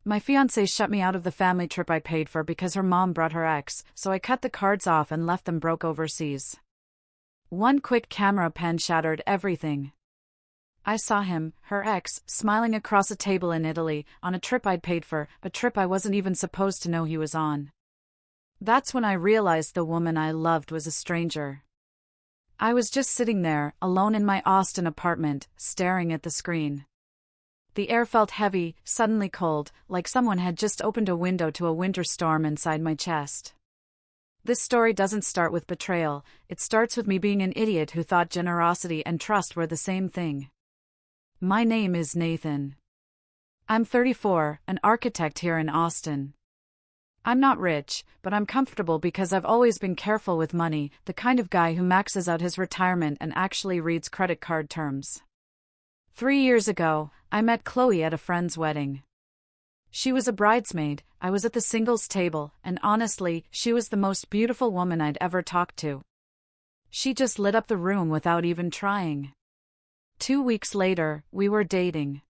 My fiancée shut me out of the family trip I paid for because her mom brought her ex, so I cut the cards off and left them broke overseas. One quick camera pen shattered everything. I saw him, her ex, smiling across a table in Italy, on a trip I'd paid for, a trip I wasn't even supposed to know he was on. That's when I realized the woman I loved was a stranger. I was just sitting there, alone in my Austin apartment, staring at the screen. The air felt heavy, suddenly cold, like someone had just opened a window to a winter storm inside my chest. This story doesn't start with betrayal, it starts with me being an idiot who thought generosity and trust were the same thing. My name is Nathan. I'm 34, an architect here in Austin. I'm not rich, but I'm comfortable because I've always been careful with money, the kind of guy who maxes out his retirement and actually reads credit card terms. 3 years ago, I met Chloe at a friend's wedding. She was a bridesmaid, I was at the singles table, and honestly, she was the most beautiful woman I'd ever talked to. She just lit up the room without even trying. 2 weeks later, we were dating.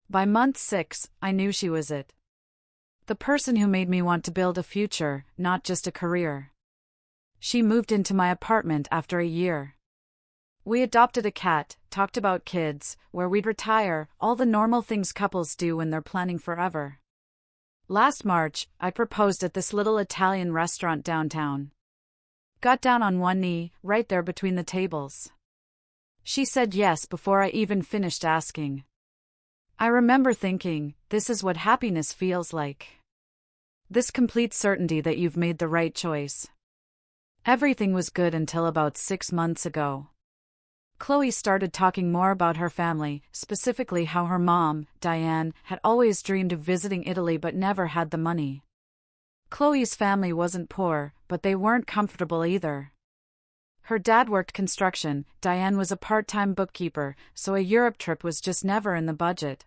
By month 6, I knew she was it. The person who made me want to build a future, not just a career. She moved into my apartment after a year. We adopted a cat, talked about kids, where we'd retire, all the normal things couples do when they're planning forever. Last March, I proposed at this little Italian restaurant downtown. Got down on one knee, right there between the tables. She said yes before I even finished asking. I remember thinking, this is what happiness feels like. This complete certainty that you've made the right choice. Everything was good until about 6 months ago. Chloe started talking more about her family, specifically how her mom, Diane, had always dreamed of visiting Italy but never had the money. Chloe's family wasn't poor, but they weren't comfortable either. Her dad worked construction, Diane was a part-time bookkeeper, so a Europe trip was just never in the budget.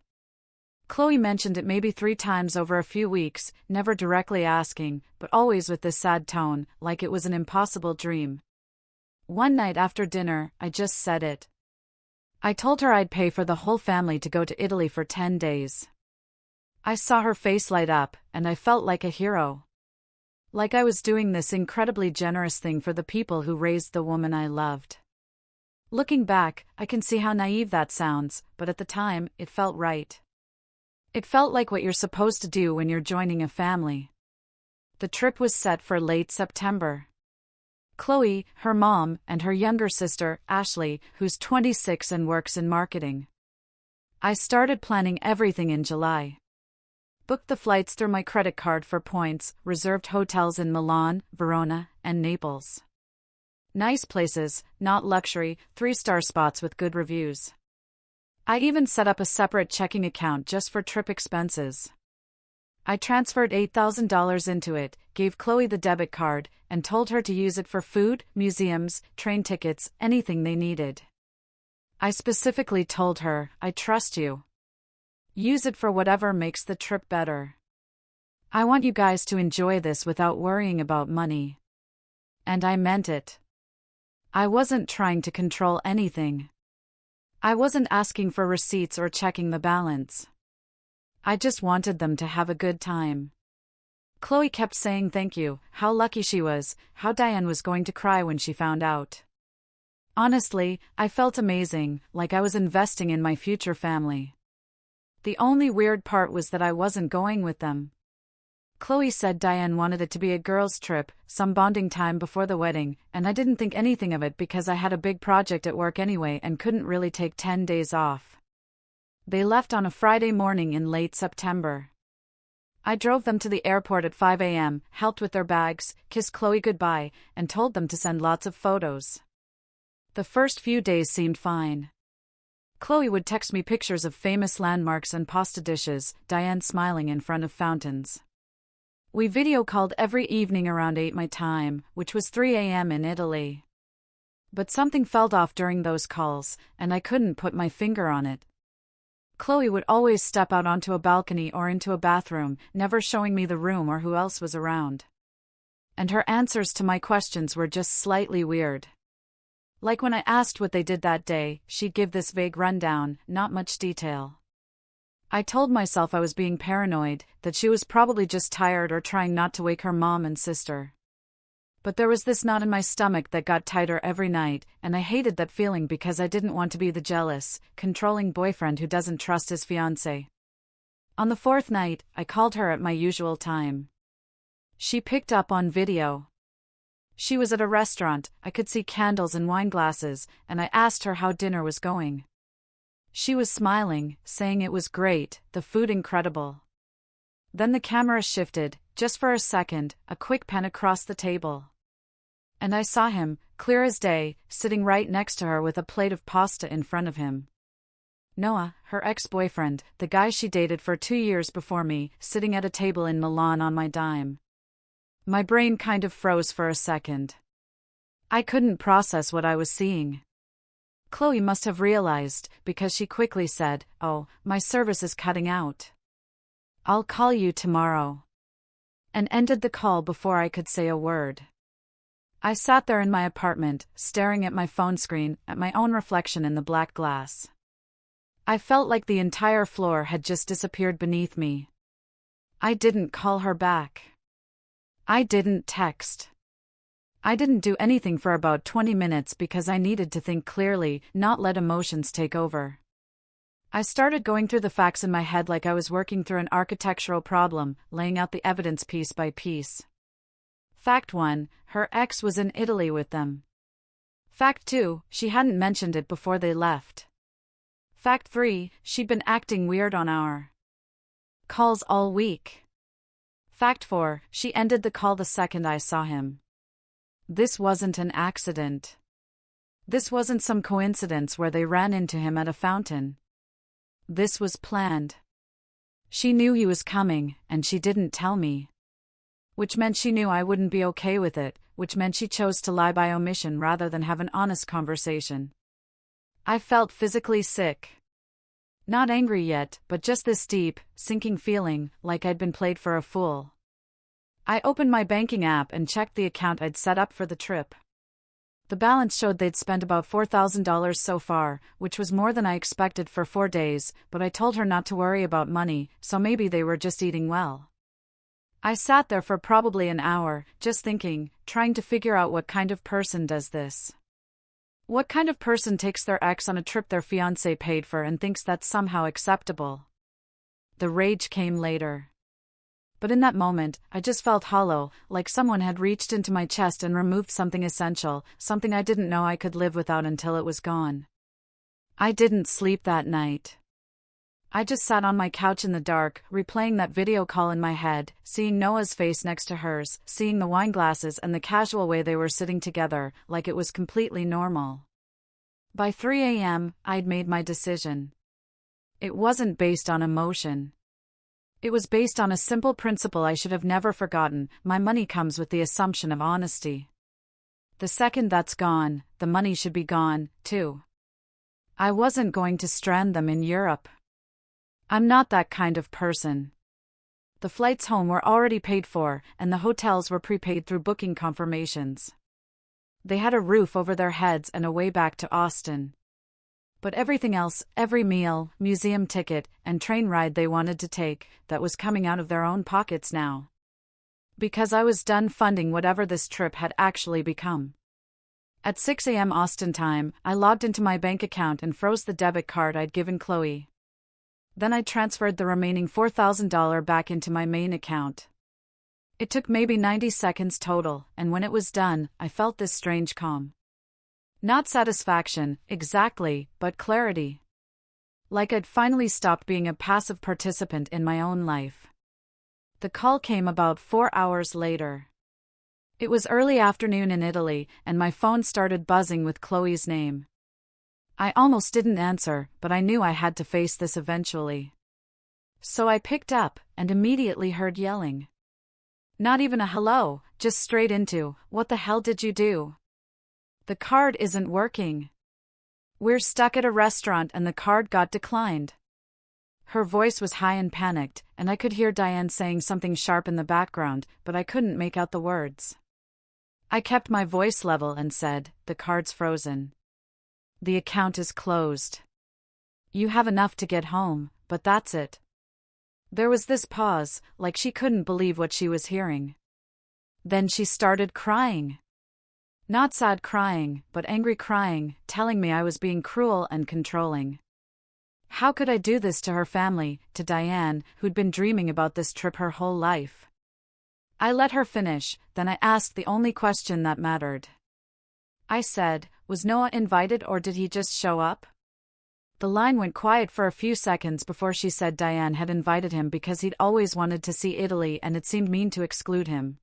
Chloe mentioned it maybe 3 times over a few weeks, never directly asking, but always with this sad tone, like it was an impossible dream. One night after dinner, I just said it. I told her I'd pay for the whole family to go to Italy for 10 days. I saw her face light up, and I felt like a hero. Like I was doing this incredibly generous thing for the people who raised the woman I loved. Looking back, I can see how naive that sounds, but at the time, it felt right. It felt like what you're supposed to do when you're joining a family. The trip was set for late September. Chloe, her mom, and her younger sister, Ashley, who's 26 and works in marketing. I started planning everything in July. Booked the flights through my credit card for points, reserved hotels in Milan, Verona, and Naples. Nice places, not luxury, 3-star spots with good reviews. I even set up a separate checking account just for trip expenses. I transferred $8,000 into it, gave Chloe the debit card, and told her to use it for food, museums, train tickets, anything they needed. I specifically told her, I trust you. Use it for whatever makes the trip better. I want you guys to enjoy this without worrying about money. And I meant it. I wasn't trying to control anything. I wasn't asking for receipts or checking the balance. I just wanted them to have a good time. Chloe kept saying thank you, how lucky she was, how Diane was going to cry when she found out. Honestly, I felt amazing, like I was investing in my future family. The only weird part was that I wasn't going with them. Chloe said Diane wanted it to be a girls' trip, some bonding time before the wedding, and I didn't think anything of it because I had a big project at work anyway and couldn't really take 10 days off. They left on a Friday morning in late September. I drove them to the airport at 5 a.m., helped with their bags, kissed Chloe goodbye, and told them to send lots of photos. The first few days seemed fine. Chloe would text me pictures of famous landmarks and pasta dishes, Diane smiling in front of fountains. We video called every evening around 8 my time, which was 3 a.m. in Italy. But something felt off during those calls, and I couldn't put my finger on it. Chloe would always step out onto a balcony or into a bathroom, never showing me the room or who else was around. And her answers to my questions were just slightly weird. Like when I asked what they did that day, she'd give this vague rundown, not much detail. I told myself I was being paranoid, that she was probably just tired or trying not to wake her mom and sister. But there was this knot in my stomach that got tighter every night, and I hated that feeling because I didn't want to be the jealous, controlling boyfriend who doesn't trust his fiancée. On the fourth night, I called her at my usual time. She picked up on video. She was at a restaurant, I could see candles and wine glasses, and I asked her how dinner was going. She was smiling, saying it was great, the food incredible. Then the camera shifted, just for a second, a quick pan across the table. And I saw him, clear as day, sitting right next to her with a plate of pasta in front of him. Noah, her ex-boyfriend, the guy she dated for 2 years before me, sitting at a table in Milan on my dime. My brain kind of froze for a second. I couldn't process what I was seeing. Chloe must have realized, because she quickly said, "Oh, my service is cutting out. I'll call you tomorrow." And ended the call before I could say a word. I sat there in my apartment, staring at my phone screen, at my own reflection in the black glass. I felt like the entire floor had just disappeared beneath me. I didn't call her back. I didn't text. I didn't do anything for about 20 minutes because I needed to think clearly, not let emotions take over. I started going through the facts in my head like I was working through an architectural problem, laying out the evidence piece by piece. Fact 1, her ex was in Italy with them. Fact 2, she hadn't mentioned it before they left. Fact 3, she'd been acting weird on our calls all week. Fact 4, she ended the call the second I saw him. This wasn't an accident. This wasn't some coincidence where they ran into him at a fountain. This was planned. She knew he was coming, and she didn't tell me. Which meant she knew I wouldn't be okay with it, which meant she chose to lie by omission rather than have an honest conversation. I felt physically sick. Not angry yet, but just this deep, sinking feeling, like I'd been played for a fool. I opened my banking app and checked the account I'd set up for the trip. The balance showed they'd spent about $4,000 so far, which was more than I expected for 4 days, but I told her not to worry about money, so maybe they were just eating well. I sat there for probably an hour, just thinking, trying to figure out what kind of person does this. What kind of person takes their ex on a trip their fiancé paid for and thinks that's somehow acceptable? The rage came later. But in that moment, I just felt hollow, like someone had reached into my chest and removed something essential, something I didn't know I could live without until it was gone. I didn't sleep that night. I just sat on my couch in the dark, replaying that video call in my head, seeing Noah's face next to hers, seeing the wine glasses and the casual way they were sitting together, like it was completely normal. By 3 a.m., I'd made my decision. It wasn't based on emotion. It was based on a simple principle I should have never forgotten: my money comes with the assumption of honesty. The second that's gone, the money should be gone, too. I wasn't going to strand them in Europe. I'm not that kind of person. The flights home were already paid for, and the hotels were prepaid through booking confirmations. They had a roof over their heads and a way back to Austin. But everything else, every meal, museum ticket, and train ride they wanted to take, that was coming out of their own pockets now. Because I was done funding whatever this trip had actually become. At 6 a.m. Austin time, I logged into my bank account and froze the debit card I'd given Chloe. Then I transferred the remaining $4,000 back into my main account. It took maybe 90 seconds total, and when it was done, I felt this strange calm. Not satisfaction, exactly, but clarity. Like I'd finally stopped being a passive participant in my own life. The call came about 4 hours later. It was early afternoon in Italy, and my phone started buzzing with Chloe's name. I almost didn't answer, but I knew I had to face this eventually. So I picked up, and immediately heard yelling. Not even a hello, just straight into, "What the hell did you do? The card isn't working. We're stuck at a restaurant and the card got declined." Her voice was high and panicked, and I could hear Diane saying something sharp in the background, but I couldn't make out the words. I kept my voice level and said, "The card's frozen. The account is closed. You have enough to get home, but that's it." There was this pause, like she couldn't believe what she was hearing. Then she started crying. Not sad crying, but angry crying, telling me I was being cruel and controlling. How could I do this to her family, to Diane, who'd been dreaming about this trip her whole life? I let her finish, then I asked the only question that mattered. I said, was Noah invited or did he just show up? The line went quiet for a few seconds before she said Diane had invited him because he'd always wanted to see Italy and it seemed mean to exclude him.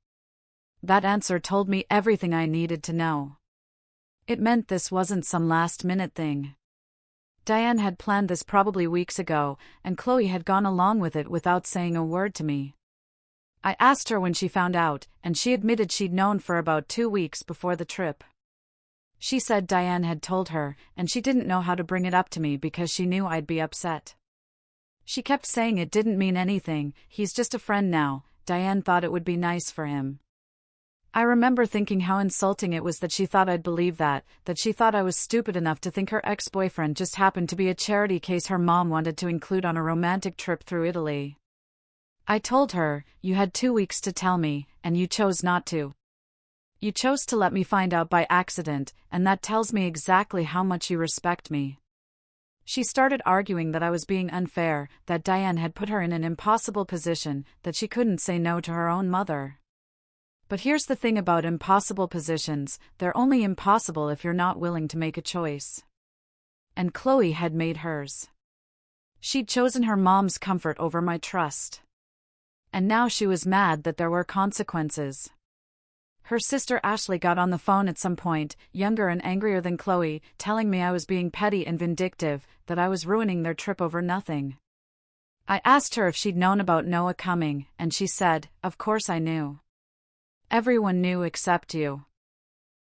That answer told me everything I needed to know. It meant this wasn't some last-minute thing. Diane had planned this probably weeks ago, and Chloe had gone along with it without saying a word to me. I asked her when she found out, and she admitted she'd known for about 2 weeks before the trip. She said Diane had told her, and she didn't know how to bring it up to me because she knew I'd be upset. She kept saying it didn't mean anything, he's just a friend now. Diane thought it would be nice for him. I remember thinking how insulting it was that she thought I'd believe that she thought I was stupid enough to think her ex-boyfriend just happened to be a charity case her mom wanted to include on a romantic trip through Italy. I told her, you had 2 weeks to tell me, and you chose not to. You chose to let me find out by accident, and that tells me exactly how much you respect me. She started arguing that I was being unfair, that Diane had put her in an impossible position, that she couldn't say no to her own mother. But here's the thing about impossible positions, they're only impossible if you're not willing to make a choice. And Chloe had made hers. She'd chosen her mom's comfort over my trust. And now she was mad that there were consequences. Her sister Ashley got on the phone at some point, younger and angrier than Chloe, telling me I was being petty and vindictive, that I was ruining their trip over nothing. I asked her if she'd known about Noah coming, and she said, of course I knew. Everyone knew except you.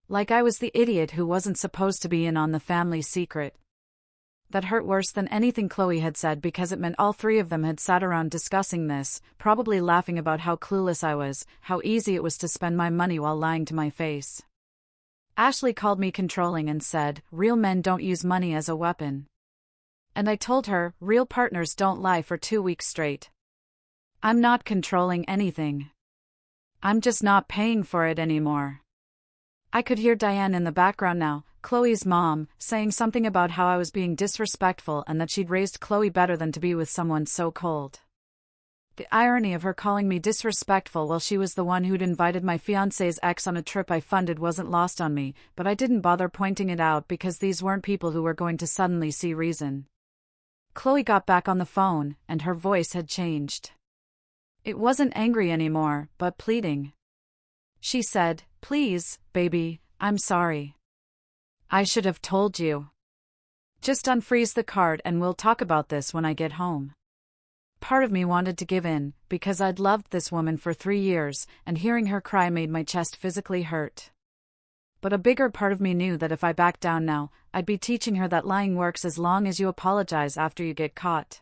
Like I was the idiot who wasn't supposed to be in on the family secret. That hurt worse than anything Chloe had said because it meant all 3 of them had sat around discussing this, probably laughing about how clueless I was, how easy it was to spend my money while lying to my face. Ashley called me controlling and said, real men don't use money as a weapon. And I told her, real partners don't lie for 2 weeks straight. I'm not controlling anything. I'm just not paying for it anymore. I could hear Diane in the background now, Chloe's mom, saying something about how I was being disrespectful and that she'd raised Chloe better than to be with someone so cold. The irony of her calling me disrespectful while she was the one who'd invited my fiancé's ex on a trip I funded wasn't lost on me, but I didn't bother pointing it out because these weren't people who were going to suddenly see reason. Chloe got back on the phone, and her voice had changed. It wasn't angry anymore, but pleading. She said, please, baby, I'm sorry. I should have told you. Just unfreeze the card and we'll talk about this when I get home. Part of me wanted to give in, because I'd loved this woman for 3 years, and hearing her cry made my chest physically hurt. But a bigger part of me knew that if I backed down now, I'd be teaching her that lying works as long as you apologize after you get caught.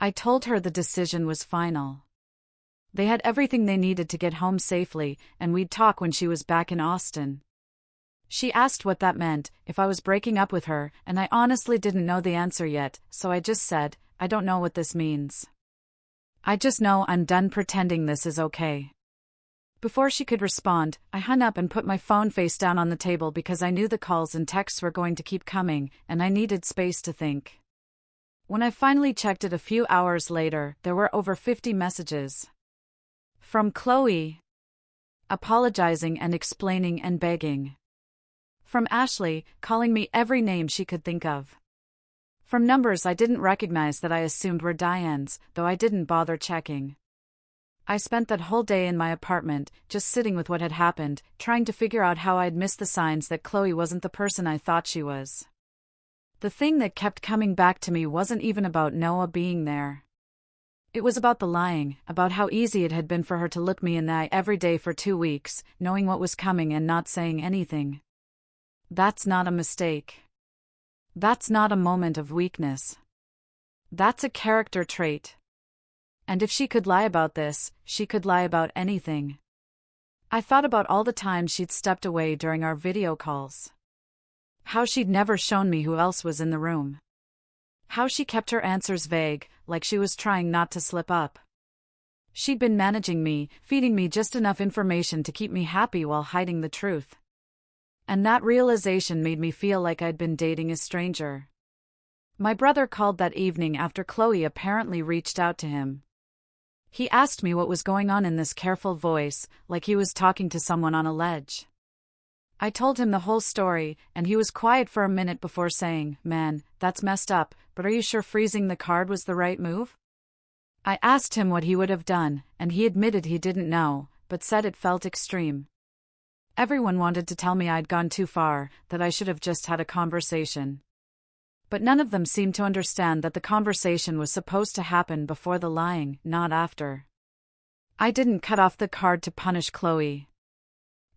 I told her the decision was final. They had everything they needed to get home safely, and we'd talk when she was back in Austin. She asked what that meant, if I was breaking up with her, and I honestly didn't know the answer yet, so I just said, I don't know what this means. I just know I'm done pretending this is okay. Before she could respond, I hung up and put my phone face down on the table because I knew the calls and texts were going to keep coming, and I needed space to think. When I finally checked it a few hours later, there were over 50 messages. From Chloe, apologizing and explaining and begging. From Ashley, calling me every name she could think of. From numbers I didn't recognize that I assumed were Diane's, though I didn't bother checking. I spent that whole day in my apartment, just sitting with what had happened, trying to figure out how I'd missed the signs that Chloe wasn't the person I thought she was. The thing that kept coming back to me wasn't even about Noah being there. It was about the lying, about how easy it had been for her to look me in the eye every day for 2 weeks, knowing what was coming and not saying anything. That's not a mistake. That's not a moment of weakness. That's a character trait. And if she could lie about this, she could lie about anything. I thought about all the times she'd stepped away during our video calls. How she'd never shown me who else was in the room. How she kept her answers vague, like she was trying not to slip up. She'd been managing me, feeding me just enough information to keep me happy while hiding the truth. And that realization made me feel like I'd been dating a stranger. My brother called that evening after Chloe apparently reached out to him. He asked me what was going on in this careful voice, like he was talking to someone on a ledge. I told him the whole story, and he was quiet for a minute before saying, "Man, that's messed up, but are you sure freezing the card was the right move?" I asked him what he would have done, and he admitted he didn't know, but said it felt extreme. Everyone wanted to tell me I'd gone too far, that I should have just had a conversation. But none of them seemed to understand that the conversation was supposed to happen before the lying, not after. I didn't cut off the card to punish Chloe.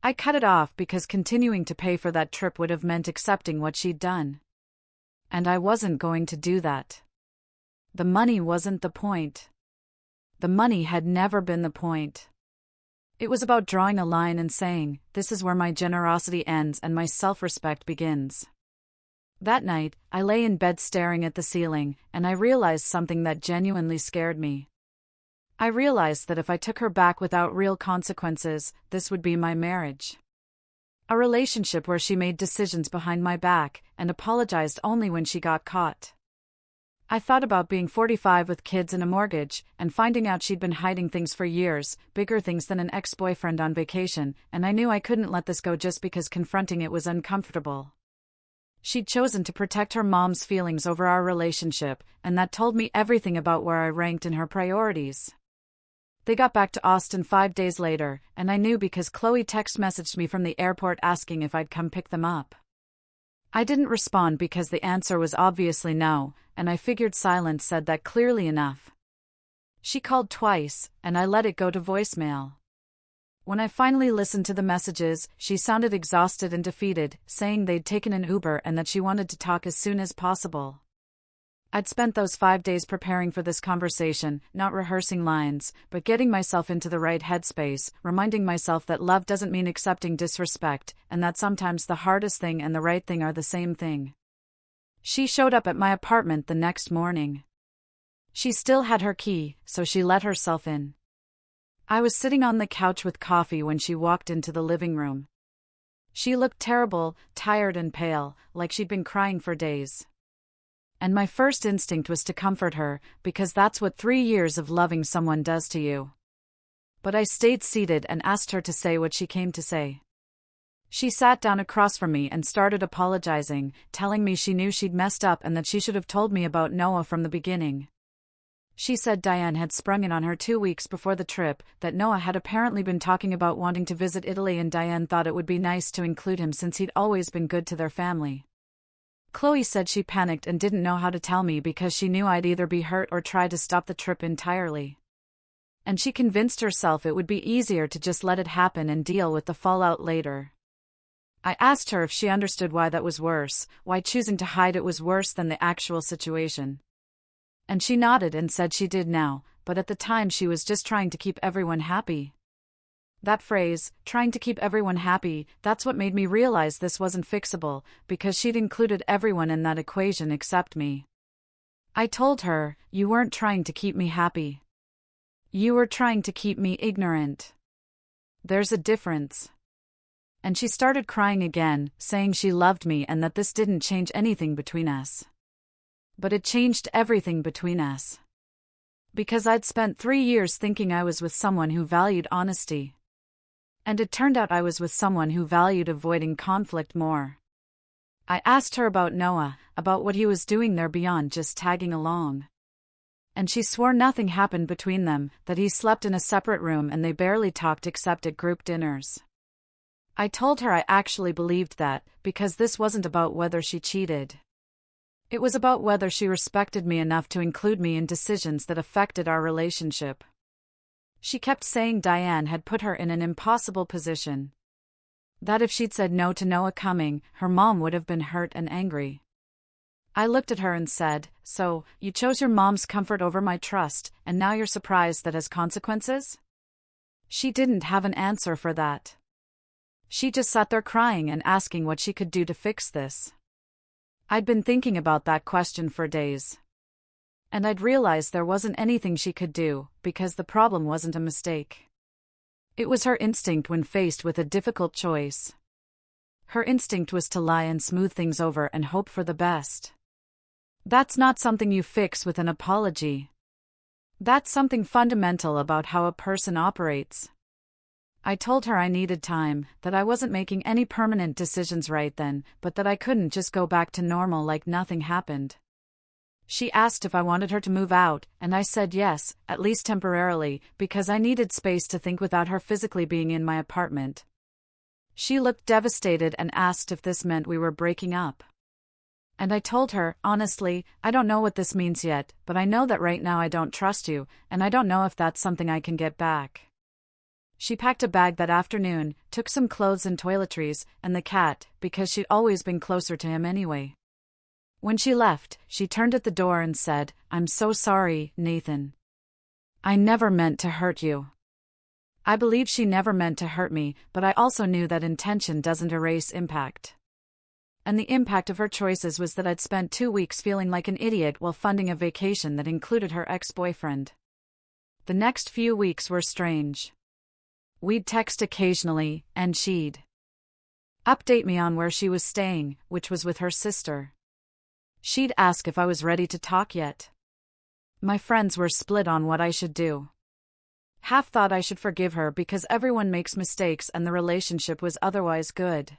I cut it off because continuing to pay for that trip would have meant accepting what she'd done. And I wasn't going to do that. The money wasn't the point. The money had never been the point. It was about drawing a line and saying, "This is where my generosity ends and my self-respect begins." That night, I lay in bed staring at the ceiling, and I realized something that genuinely scared me. I realized that if I took her back without real consequences, this would be my marriage. A relationship where she made decisions behind my back and apologized only when she got caught. I thought about being 45 with kids and a mortgage, and finding out she'd been hiding things for years, bigger things than an ex-boyfriend on vacation, and I knew I couldn't let this go just because confronting it was uncomfortable. She'd chosen to protect her mom's feelings over our relationship, and that told me everything about where I ranked in her priorities. They got back to Austin 5 days later, and I knew because Chloe text messaged me from the airport asking if I'd come pick them up. I didn't respond because the answer was obviously no, and I figured silence said that clearly enough. She called twice, and I let it go to voicemail. When I finally listened to the messages, she sounded exhausted and defeated, saying they'd taken an Uber and that she wanted to talk as soon as possible. I'd spent those 5 days preparing for this conversation, not rehearsing lines, but getting myself into the right headspace, reminding myself that love doesn't mean accepting disrespect, and that sometimes the hardest thing and the right thing are the same thing. She showed up at my apartment the next morning. She still had her key, so she let herself in. I was sitting on the couch with coffee when she walked into the living room. She looked terrible, tired and pale, like she'd been crying for days. And my first instinct was to comfort her, because that's what 3 years of loving someone does to you. But I stayed seated and asked her to say what she came to say. She sat down across from me and started apologizing, telling me she knew she'd messed up and that she should have told me about Noah from the beginning. She said Diane had sprung it on her 2 weeks before the trip, that Noah had apparently been talking about wanting to visit Italy and Diane thought it would be nice to include him since he'd always been good to their family. Chloe said she panicked and didn't know how to tell me because she knew I'd either be hurt or try to stop the trip entirely. And she convinced herself it would be easier to just let it happen and deal with the fallout later. I asked her if she understood why that was worse, why choosing to hide it was worse than the actual situation. And she nodded and said she did now, but at the time she was just trying to keep everyone happy. That phrase, trying to keep everyone happy, that's what made me realize this wasn't fixable, because she'd included everyone in that equation except me. I told her, "You weren't trying to keep me happy. You were trying to keep me ignorant. There's a difference." And she started crying again, saying she loved me and that this didn't change anything between us. But it changed everything between us. Because I'd spent 3 years thinking I was with someone who valued honesty. And it turned out I was with someone who valued avoiding conflict more. I asked her about Noah, about what he was doing there beyond just tagging along. And she swore nothing happened between them, that he slept in a separate room and they barely talked except at group dinners. I told her I actually believed that, because this wasn't about whether she cheated. It was about whether she respected me enough to include me in decisions that affected our relationship. She kept saying Diane had put her in an impossible position. That if she'd said no to Noah coming, her mom would have been hurt and angry. I looked at her and said, "So, you chose your mom's comfort over my trust, and now you're surprised that has consequences?" She didn't have an answer for that. She just sat there crying and asking what she could do to fix this. I'd been thinking about that question for days. And I'd realized there wasn't anything she could do, because the problem wasn't a mistake. It was her instinct when faced with a difficult choice. Her instinct was to lie and smooth things over and hope for the best. That's not something you fix with an apology. That's something fundamental about how a person operates. I told her I needed time, that I wasn't making any permanent decisions right then, but that I couldn't just go back to normal like nothing happened. She asked if I wanted her to move out, and I said yes, at least temporarily, because I needed space to think without her physically being in my apartment. She looked devastated and asked if this meant we were breaking up. And I told her, honestly, I don't know what this means yet, but I know that right now I don't trust you, and I don't know if that's something I can get back. She packed a bag that afternoon, took some clothes and toiletries, and the cat, because she'd always been closer to him anyway. When she left, she turned at the door and said, "I'm so sorry, Nathan. I never meant to hurt you." I believe she never meant to hurt me, but I also knew that intention doesn't erase impact. And the impact of her choices was that I'd spent 2 weeks feeling like an idiot while funding a vacation that included her ex-boyfriend. The next few weeks were strange. We'd text occasionally, and she'd update me on where she was staying, which was with her sister. She'd ask if I was ready to talk yet. My friends were split on what I should do. Half thought I should forgive her because everyone makes mistakes and the relationship was otherwise good.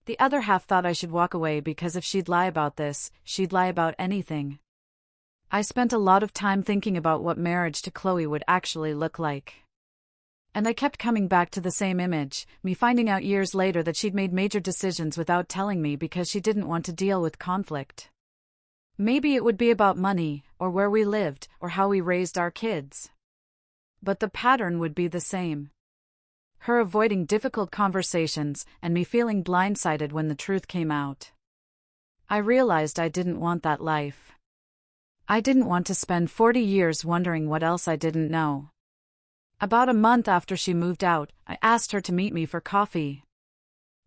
The other half thought I should walk away because if she'd lie about this, she'd lie about anything. I spent a lot of time thinking about what marriage to Chloe would actually look like. And I kept coming back to the same image, me finding out years later that she'd made major decisions without telling me because she didn't want to deal with conflict. Maybe it would be about money, or where we lived, or how we raised our kids. But the pattern would be the same. Her avoiding difficult conversations, and me feeling blindsided when the truth came out. I realized I didn't want that life. I didn't want to spend 40 years wondering what else I didn't know. About a month after she moved out, I asked her to meet me for coffee.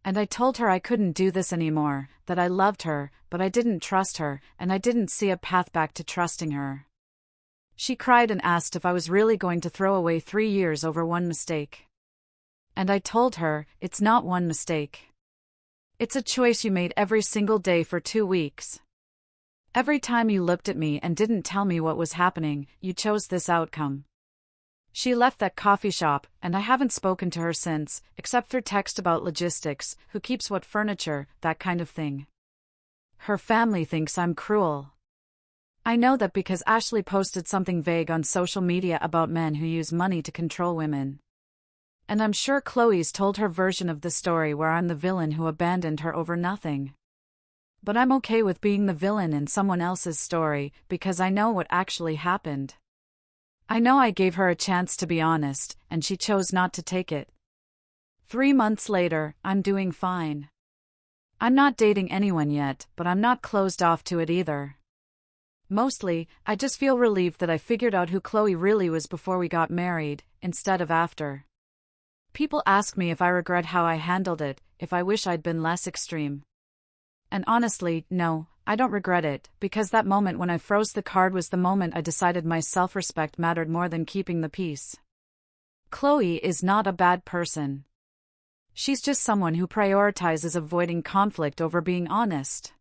And I told her I couldn't do this anymore, that I loved her, but I didn't trust her, and I didn't see a path back to trusting her. She cried and asked if I was really going to throw away 3 years over one mistake. And I told her, it's not one mistake. It's a choice you made every single day for 2 weeks. Every time you looked at me and didn't tell me what was happening, you chose this outcome. She left that coffee shop, and I haven't spoken to her since, except through text about logistics, who keeps what furniture, that kind of thing. Her family thinks I'm cruel. I know that because Ashley posted something vague on social media about men who use money to control women. And I'm sure Chloe's told her version of the story where I'm the villain who abandoned her over nothing. But I'm okay with being the villain in someone else's story, because I know what actually happened. I know I gave her a chance to be honest, and she chose not to take it. 3 months later, I'm doing fine. I'm not dating anyone yet, but I'm not closed off to it either. Mostly, I just feel relieved that I figured out who Chloe really was before we got married, instead of after. People ask me if I regret how I handled it, if I wish I'd been less extreme. And honestly, no, I don't regret it, because that moment when I froze the card was the moment I decided my self-respect mattered more than keeping the peace. Chloe is not a bad person. She's just someone who prioritizes avoiding conflict over being honest.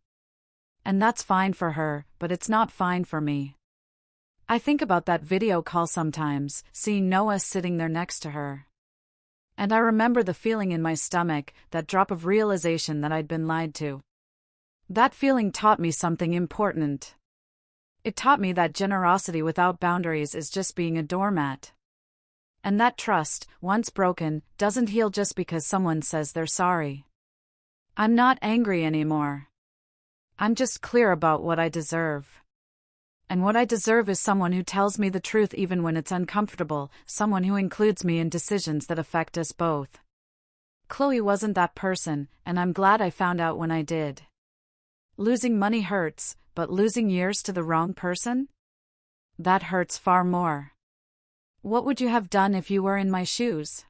And that's fine for her, but it's not fine for me. I think about that video call sometimes, seeing Noah sitting there next to her. And I remember the feeling in my stomach, that drop of realization that I'd been lied to. That feeling taught me something important. It taught me that generosity without boundaries is just being a doormat. And that trust, once broken, doesn't heal just because someone says they're sorry. I'm not angry anymore. I'm just clear about what I deserve. And what I deserve is someone who tells me the truth even when it's uncomfortable, someone who includes me in decisions that affect us both. Chloe wasn't that person, and I'm glad I found out when I did. Losing money hurts, but losing years to the wrong person? That hurts far more. What would you have done if you were in my shoes?